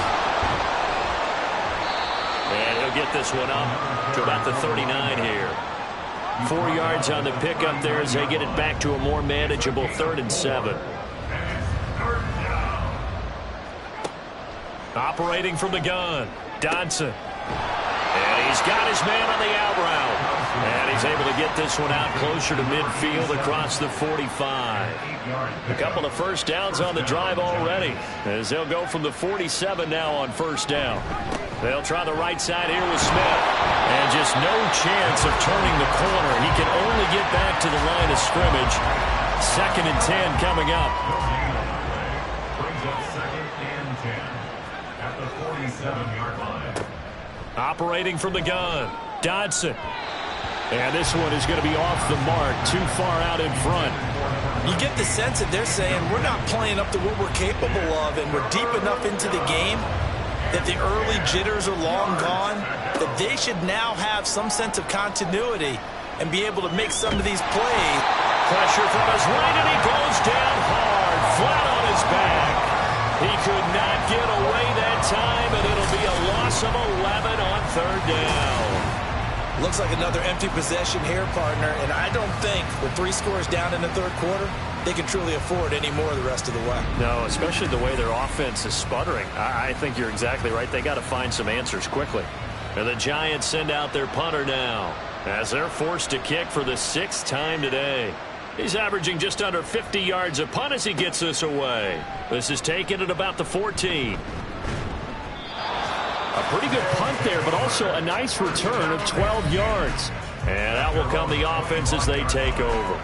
And he'll get this one up to about the 39 here. 4 yards on the pickup there as they get it back to a more manageable 3rd and 7. Operating from the gun, Dodson. And he's got his man on the out route. And he's able to get this one out closer to midfield across the 45. A couple of first downs on the drive already as they'll go from the 47 now on first down. They'll try the right side here with Smith. And just no chance of turning the corner. He can only get back to the line of scrimmage. 2nd and 10 coming up. Brings up 2nd and 10 at the 47-yard line. Operating from the gun, Dodson. And this one is going to be off the mark, too far out in front. You get the sense that they're saying we're not playing up to what we're capable of, and we're deep enough into the game that the early jitters are long gone, that they should now have some sense of continuity and be able to make some of these plays. Pressure from his right, and he goes down hard, flat on his back. He could not get away that time, and it'll be a loss of 11 on 3rd down. Looks like another empty possession here, partner, and I don't think with 3 scores down in the 3rd quarter, they can truly afford any more the rest of the way. No, especially the way their offense is sputtering. I think you're exactly right. They got to find some answers quickly. And the Giants send out their punter now as they're forced to kick for the 6th time today. He's averaging just under 50 yards a punt as he gets this away. This is taken at about the 14. A pretty good punt there, but also a nice return of 12 yards. And out will come the offense as they take over.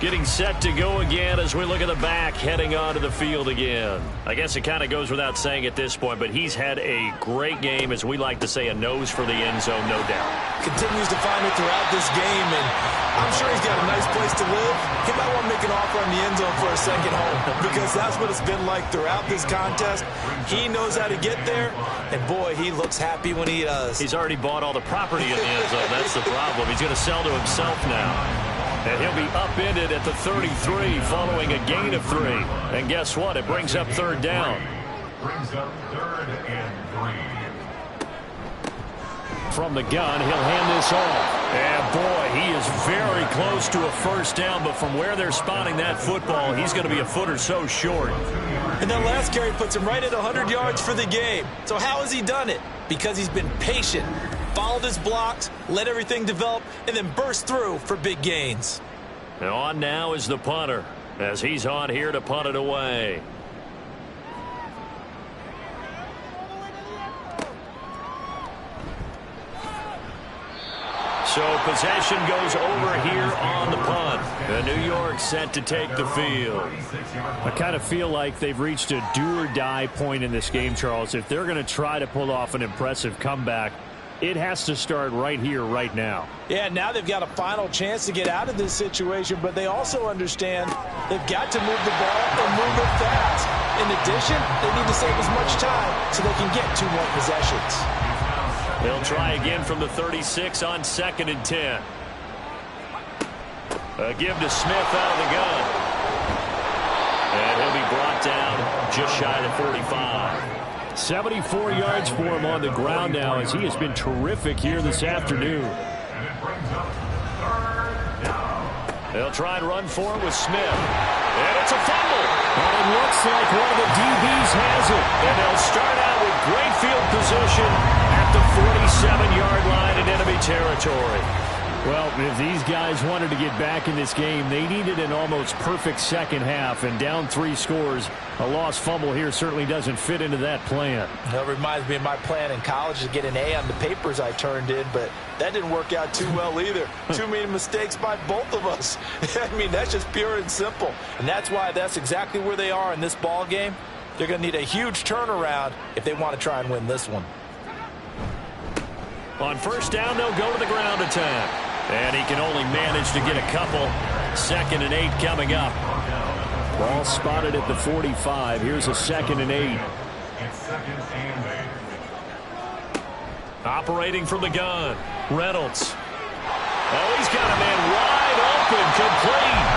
Getting set to go again as we look at the back heading onto the field again. I guess it kind of goes without saying at this point, but he's had a great game, as we like to say, a nose for the end zone, no doubt. Continues to find it throughout this game, and I'm sure he's got a nice place to live. He might want to make an offer on the end zone for a second home, because that's what it's been like throughout this contest. He knows how to get there, and boy, he looks happy when he does. He's already bought all the property in the end zone. That's the problem. He's going to sell to himself now. And he'll be upended at the 33 following a gain of 3. And guess what? It brings up 3rd down. Brings up 3rd and 3. From the gun, he'll hand this off. And boy, he is very close to a first down, but from where they're spotting that football, he's going to be a foot or so short. And that last carry puts him right at 100 yards for the game. So how has he done it? Because he's been patient, followed his blocks, let everything develop, and then burst through for big gains. And on now is the punter, as he's on here to punt it away. So possession goes over here on the punt. The New York set to take the field. I kind of feel like they've reached a do-or-die point in this game, Charles. If they're going to try to pull off an impressive comeback, it has to start right here, right now. Yeah, now they've got a final chance to get out of this situation, but they also understand they've got to move the ball and move it fast. In addition, they need to save as much time so they can get 2 more possessions. They'll try again from the 36 on 2nd and 10. A give to Smith out of the gun. And he'll be brought down just shy of the 45. 74 yards for him on the ground now, as he has been terrific here this afternoon. They'll try and run for it with Smith. And it's a fumble. And it looks like one of the DBs has it. And they'll start out with great field position at the 47-yard line in enemy territory. Well, if these guys wanted to get back in this game, they needed an almost perfect second half, and down 3 scores. A lost fumble here certainly doesn't fit into that plan. That reminds me of my plan in college to get an A on the papers I turned in, but that didn't work out too well either. Too many mistakes by both of us. I mean, that's just pure and simple. And that's why that's exactly where they are in this ball game. They're going to need a huge turnaround if they want to try and win this one. On first down, they'll go to the ground attack. And he can only manage to get a couple. 2nd and 8 coming up. Ball spotted at the 45. Here's a 2nd and 8. Operating from the gun. Reynolds. Oh, he's got a man wide open, complete.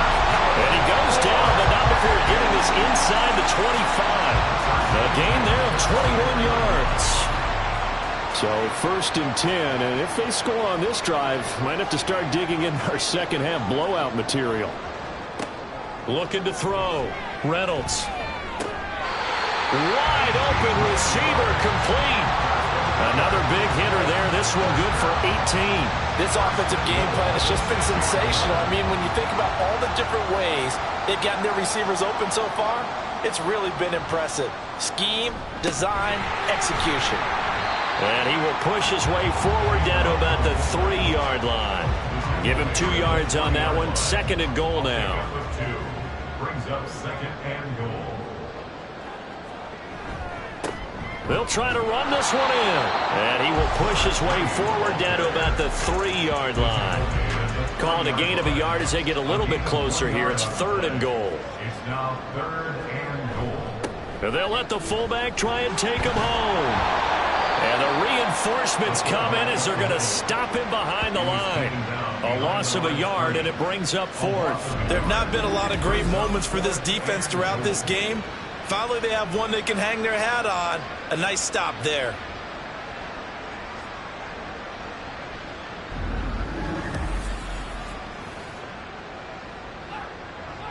And he goes down, but not before getting this inside the 25. A gain there of 21 yards. So 1st and 10, and if they score on this drive, might have to start digging in our second half blowout material. Looking to throw. Reynolds. Wide open receiver, complete. Another big hitter there. This one good for 18. This offensive game plan has just been sensational. I mean, when you think about all the different ways they've gotten their receivers open so far, it's really been impressive. Scheme, design, execution. And he will push his way forward down to about the 3-yard line. Give him 2 yards on that one. 2nd and goal now. Brings up 2nd and goal. They'll try to run this one in. And he will push his way forward down to about the 3-yard line. Calling a gain of a yard as they get a little bit closer here. It's 3rd and goal. It's now 3rd and goal. And they'll let the fullback try and take him home. And the reinforcements come in as they're going to stop him behind the line. A loss of a yard, and it brings up 4th. There have not been a lot of great moments for this defense throughout this game. Finally, they have one they can hang their hat on. A nice stop there.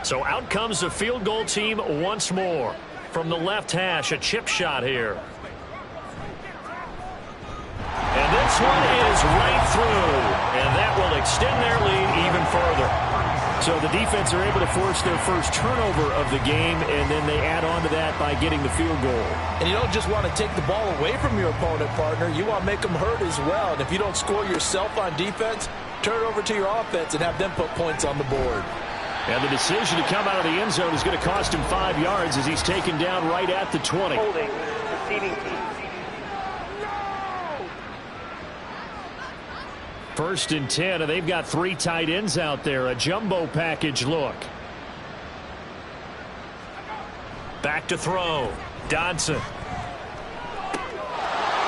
So out comes the field goal team once more. From the left hash, a chip shot here. And this one is right through. And that will extend their lead even further. So the defense are able to force their first turnover of the game, and then they add on to that by getting the field goal. And you don't just want to take the ball away from your opponent, partner. You want to make them hurt as well. And if you don't score yourself on defense, turn it over to your offense and have them put points on the board. And the decision to come out of the end zone is going to cost him 5 yards as he's taken down right at the 20. Holding. Receiving team. 1st and 10, and they've got 3 tight ends out there. A jumbo package look. Back to throw. Dodson.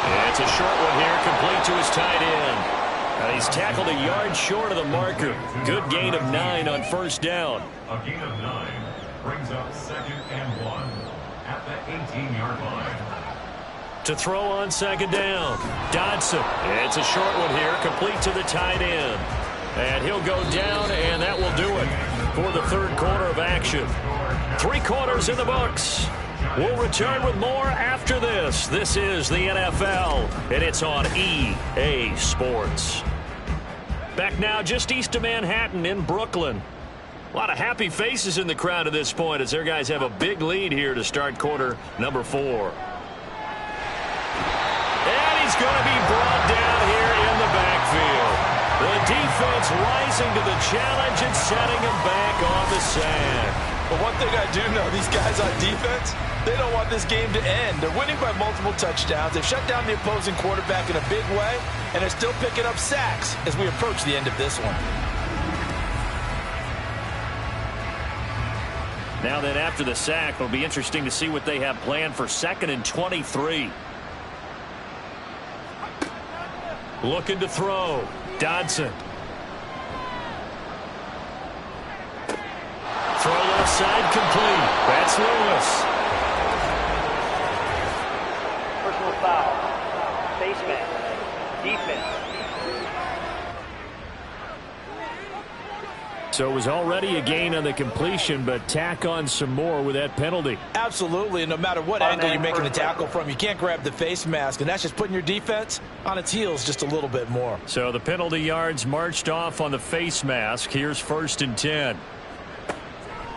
And it's a short one here, complete to his tight end. And he's tackled a yard short of the marker. Good gain of 9 on first down. A gain of 9 brings up 2nd and 1 at the 18-yard line. To throw on second down. Dodson. It's a short one here, complete to the tight end. And he'll go down, and that will do it for the third quarter of action. 3 quarters in the books. We'll return with more after this. This is the NFL, and it's on EA Sports. Back now just east of Manhattan in Brooklyn. A lot of happy faces in the crowd at this point as their guys have a big lead here to start quarter number 4. And he's going to be brought down here in the backfield. The defense rising to the challenge and setting him back on the sack. But one thing I do know, these guys on defense, they don't want this game to end. They're winning by multiple touchdowns. They've shut down the opposing quarterback in a big way, and they're still picking up sacks as we approach the end of this one. Now then, after the sack, it'll be interesting to see what they have planned for 2nd and 23. Looking to throw. Dodson. Throw left side complete. That's Lewis. Personal foul. Face mask. Defense. So it was already a gain on the completion, but tack on some more with that penalty. Absolutely, and no matter what angle you're making the tackle from, you can't grab the face mask, and that's just putting your defense on its heels just a little bit more. So the penalty yards marched off on the face mask. Here's 1st and 10.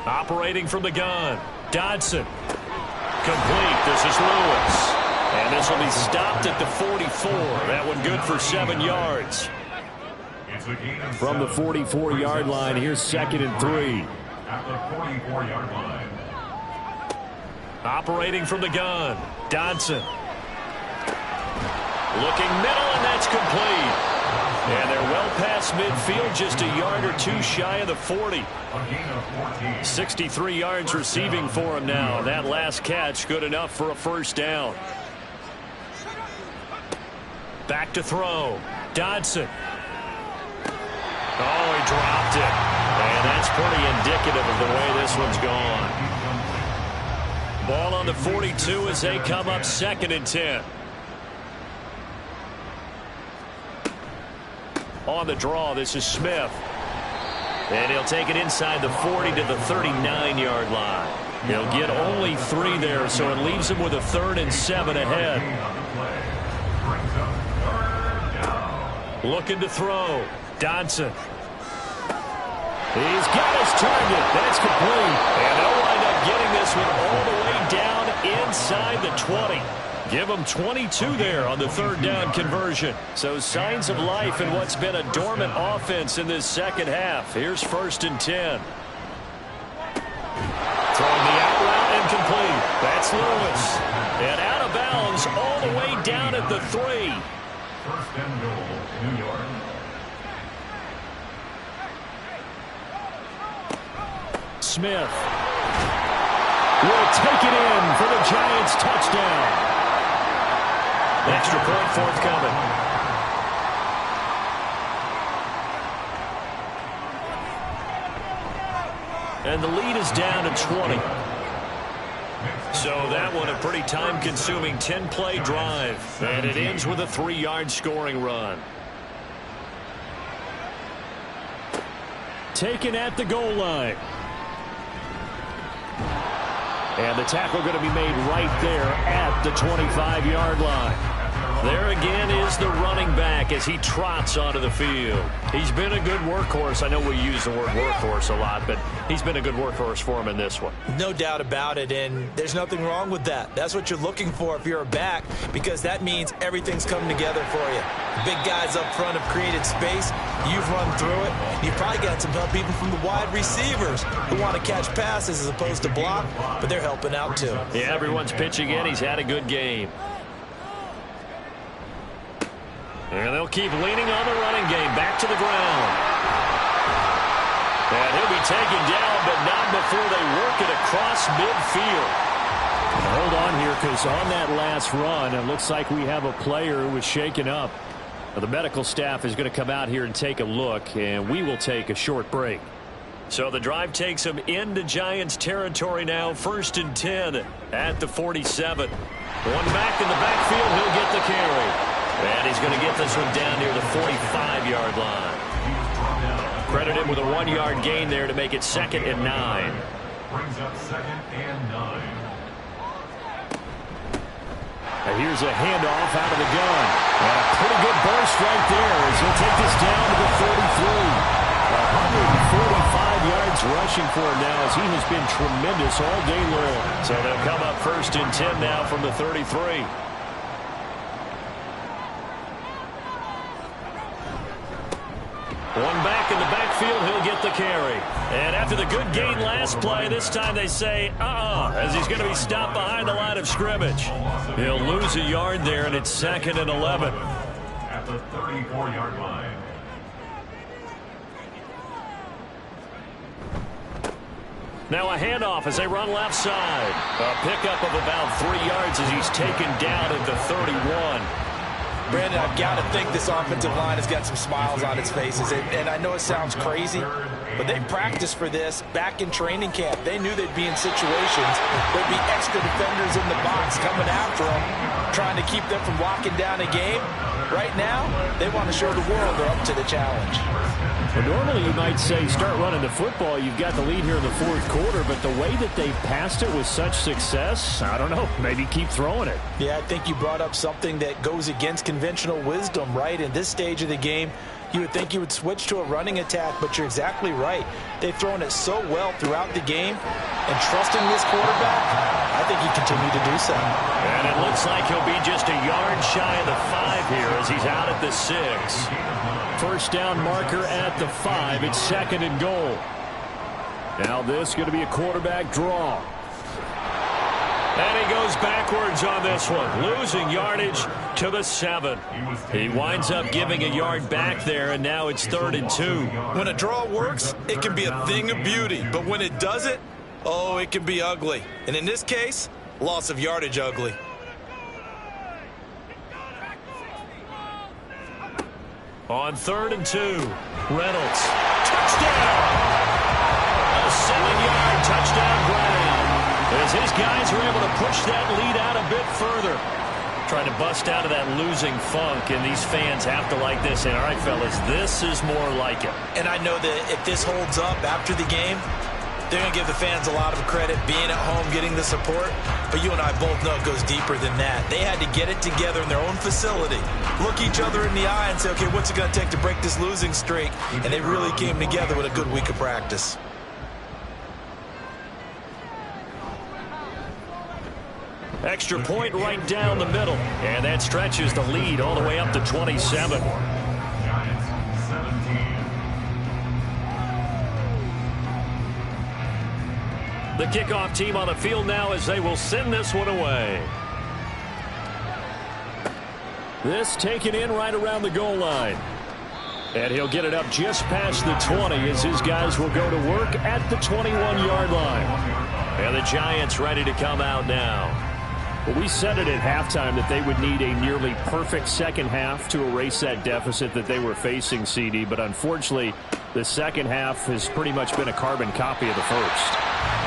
Operating from the gun. Dodson. Complete. This is Lewis. And this will be stopped at the 44. That one good for 7 yards. From the 44-yard line, here's 2nd and 3. At the 44-yard line. Operating from the gun. Dodson. Looking middle, and that's complete. And they're well past midfield, just a yard or 2 shy of the 40. 63 yards receiving for him now. That last catch good enough for a 1st down. Back to throw. Dodson. Oh, he dropped it. And that's pretty indicative of the way this one's gone. Ball on the 42 as they come up 2nd and 10. On the draw, this is Smith. And he'll take it inside the 40 to the 39-yard line. He'll get only 3 there, so it leaves him with a 3rd and 7 ahead. Looking to throw. Dodson. He's got his target. That's complete. And they'll wind up getting this one all the way down inside the 20. Give them 22 there on the 3rd down conversion. So signs of life in what's been a dormant offense in this second half. Here's 1st and 10. Throwing the out route and complete. That's Lewis. And out of bounds all the way down at the 3. 1st and goal, New York. Smith will take it in for the Giants touchdown. Extra point forthcoming. And the lead is down to 20. So that one a pretty time-consuming 10-play drive. And it ends with a 3-yard scoring run. Taken at the goal line. And the tackle going to be made right there at the 25-yard line. There again is the running back as he trots onto the field. He's been a good workhorse. I know we use the word workhorse a lot, but he's been a good workhorse for him in this one. No doubt about it, and there's nothing wrong with that. That's what you're looking for if you're a back, because that means everything's coming together for you. The big guys up front have created space. You've run through it. You've probably got some help even from the wide receivers who want to catch passes as opposed to block, but they're helping out too. Yeah, everyone's pitching in. He's had a good game. And they'll keep leaning on the running game. Back to the ground. And he'll be taken down, but not before they work it across midfield. Hold on here, because on that last run, it looks like we have a player who was shaken up. The medical staff is going to come out here and take a look, and we will take a short break. So the drive takes him into Giants territory now, 1st and 10 at the 47. One back in the backfield, he'll get the carry. And he's going to get this one down near the 45-yard line. Credit him with a 1-yard gain there to make it 2nd and 9. Brings up 2nd and 9. And here's a handoff out of the gun. And a pretty good burst right there as he'll take this down to the 33. 145 yards rushing for him now as he has been tremendous all day long. So they'll come up 1st and 10 now from the 33. One back in the backfield, he'll get the carry. And after the good gain last play, this time they say, as he's going to be stopped behind the line of scrimmage. He'll lose a yard there, and it's 2nd and 11. At the 34-yard line. Now a handoff as they run left side. A pickup of about 3 yards as he's taken down at the 31. Brandon, I've got to think this offensive line has got some smiles on its faces. And I know it sounds crazy, but they practiced for this back in training camp. They knew they'd be in situations. There'd be extra defenders in the box coming after them, trying to keep them from locking down a game. Right now, they want to show the world they're up to the challenge. Well, normally you might say start running the football. You've got the lead here in the 4th quarter, but the way that they've passed it with such success, I don't know, maybe keep throwing it. Yeah, I think you brought up something that goes against conventional wisdom, right? In this stage of the game, you would think you would switch to a running attack, but you're exactly right. They've thrown it so well throughout the game, and trusting this quarterback, I think he continued to do so. And it looks like he'll be just a yard shy of the 5 here as he's out at the 6. First down marker at the 5. It's 2nd and goal. Now this is going to be a quarterback draw. And he goes backwards on this one, losing yardage to the 7. He winds up giving a yard back there, and now it's 3rd and 2. When a draw works, it can be a thing of beauty. But when it doesn't, oh, it can be ugly. And in this case, loss of yardage ugly. On 3rd and 2, Reynolds. Touchdown! A 7-yard touchdown grab. As his guys are able to push that lead out a bit further. Trying to bust out of that losing funk, and these fans have to like this. And all right, fellas, this is more like it. And I know that if this holds up after the game, they're going to give the fans a lot of credit, being at home, getting the support. But you and I both know it goes deeper than that. They had to get it together in their own facility, look each other in the eye and say, okay, what's it going to take to break this losing streak? And they really came together with a good week of practice. Extra point right down the middle. And that stretches the lead all the way up to 27. Giants 17. The kickoff team on the field now as they will send this one away. This taken in right around the goal line. And he'll get it up just past the 20 as his guys will go to work at the 21-yard line. And the Giants ready to come out now. Well, we said it at halftime that they would need a nearly perfect second half to erase that deficit that they were facing, CD. But unfortunately, the second half has pretty much been a carbon copy of the first.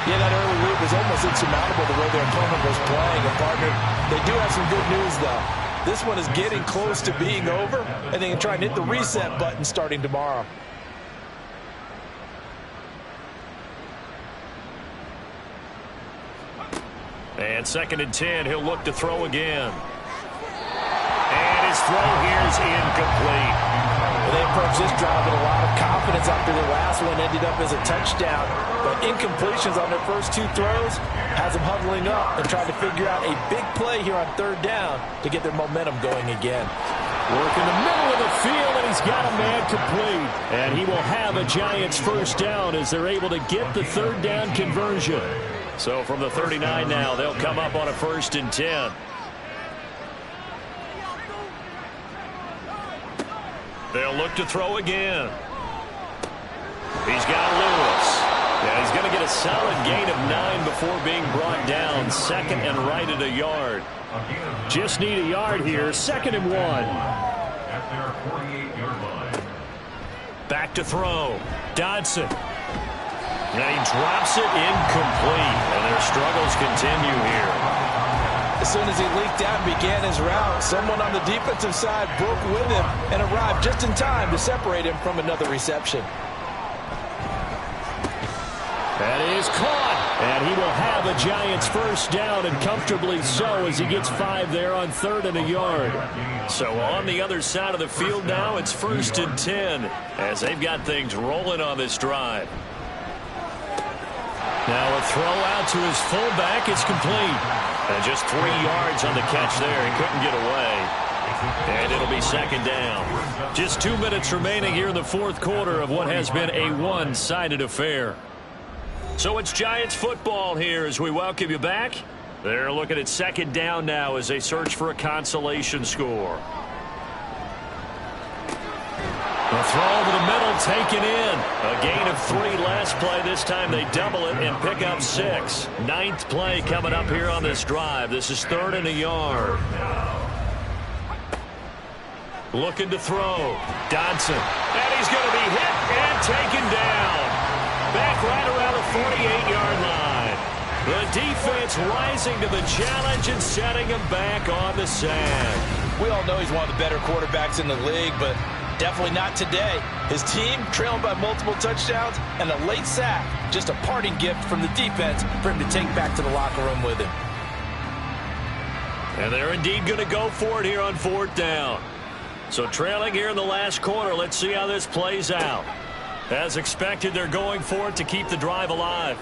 Yeah, that early lead was almost insurmountable the way their opponent was playing. And, partner, they do have some good news, though. This one is getting close to being over, and they can try and hit the reset button starting tomorrow. And 2nd and 10, he'll look to throw again. And his throw here is incomplete. Well, they approached this drive with a lot of confidence after their last one ended up as a touchdown. But incompletions on their first 2 throws has them huddling up and trying to figure out a big play here on 3rd down to get their momentum going again. Work in the middle of the field, and he's got a man complete. And he will have a Giants first down as they're able to get the 3rd down conversion. So from the 39 now, they'll come up on a 1st and 10. They'll look to throw again. He's got Lewis. And he's going to get a solid gain of 9 before being brought down. 2nd and right at a yard. Just need a yard here. 2nd and 1. At their 48-yard line. Back to throw. Dodson. And he drops it incomplete, and their struggles continue here. As soon as he leaked out and began his route, someone on the defensive side broke with him and arrived just in time to separate him from another reception. That is caught, and he will have a Giants first down, and comfortably so, as he gets 5 there on 3rd and a yard. So on the other side of the field now, it's 1st and 10, as they've got things rolling on this drive. Now a throw out to his fullback. It's complete. And just 3 yards on the catch there. He couldn't get away. And it'll be 2nd down. Just 2 minutes remaining here in the 4th quarter of what has been a one-sided affair. So it's Giants football here as we welcome you back. They're looking at 2nd down now as they search for a consolation score. The throw over the middle, taken in. A gain of 3 last play. This time they double it and pick up 6. 9th play coming up here on this drive. This is 3rd and a yard. Looking to throw. Dodson. And he's going to be hit and taken down. Back right around the 48-yard line. The defense rising to the challenge and setting him back on the sack. We all know he's one of the better quarterbacks in the league, but definitely not today. His team trailing by multiple touchdowns and a late sack. Just a parting gift from the defense for him to take back to the locker room with him. And they're indeed going to go for it here on 4th down. So trailing here in the last quarter, let's see how this plays out. As expected, they're going for it to keep the drive alive.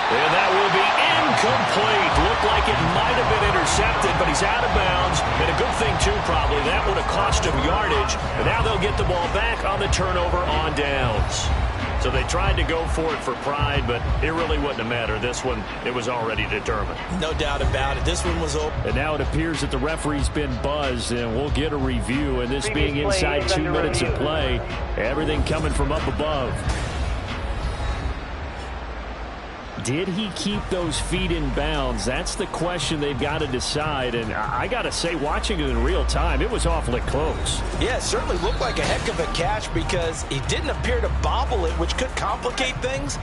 And that will be incomplete. Looked like it might have been intercepted, but he's out of bounds. And a good thing, too, probably. That would have cost him yardage. And now they'll get the ball back on the turnover on downs. So they tried to go for it for pride, but it really wouldn't have mattered. This one, it was already determined. No doubt about it. This one was open. And now it appears that the referee's been buzzed, and we'll get a review. And this being inside 2 minutes of play, everything coming from up above. Did he keep those feet in bounds? That's the question they've got to decide. And I got to say, watching it in real time, it was awfully close. Yeah, it certainly looked like a heck of a catch because he didn't appear to bobble it, which could complicate things.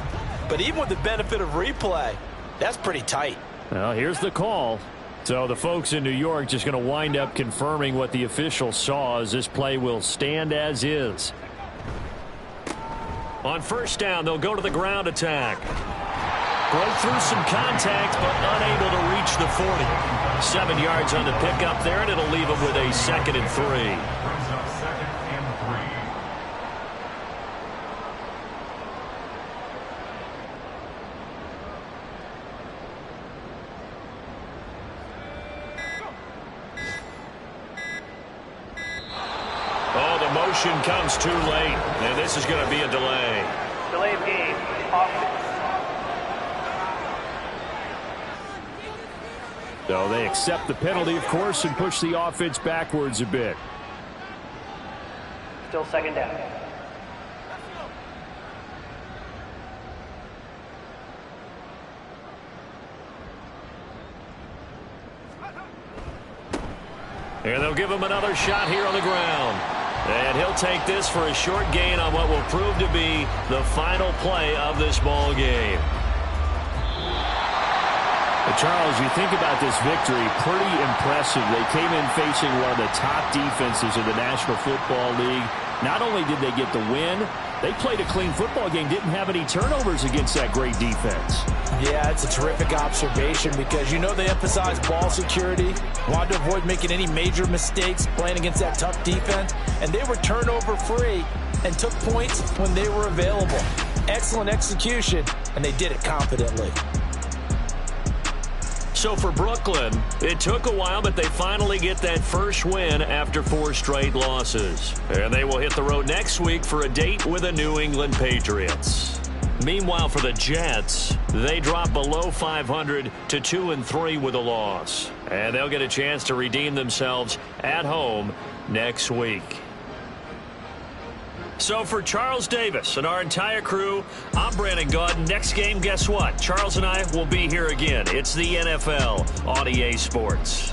But even with the benefit of replay, that's pretty tight. Well, here's the call. So the folks in New York just going to wind up confirming what the official saw as this play will stand as is. On 1st down, they'll go to the ground attack. Broke through some contact, but unable to reach the 40. 7 yards on the pickup there, and it'll leave him with a 2nd and 3. Brings up 2nd and 3. Oh, the motion comes too late, and this is going to be a delay. Delay of game. Offense. So they accept the penalty, of course, and push the offense backwards a bit. Still 2nd down. And they'll give him another shot here on the ground. And he'll take this for a short gain on what will prove to be the final play of this ball game. Charles, you think about this victory, pretty impressive. They came in facing one of the top defenses in the National Football League. Not only did they get the win, they played a clean football game, didn't have any turnovers against that great defense. Yeah, it's a terrific observation because you know they emphasize ball security, wanted to avoid making any major mistakes playing against that tough defense, and they were turnover free and took points when they were available. Excellent execution, and they did it confidently. So for Brooklyn, it took a while, but they finally get that first win after 4 straight losses. And they will hit the road next week for a date with the New England Patriots. Meanwhile, for the Jets, they drop below 500 to 2-3 with a loss. And they'll get a chance to redeem themselves at home next week. So for Charles Davis and our entire crew, I'm Brandon Gaudin. Next game, guess what? Charles and I will be here again. It's the NFL on EA Sports.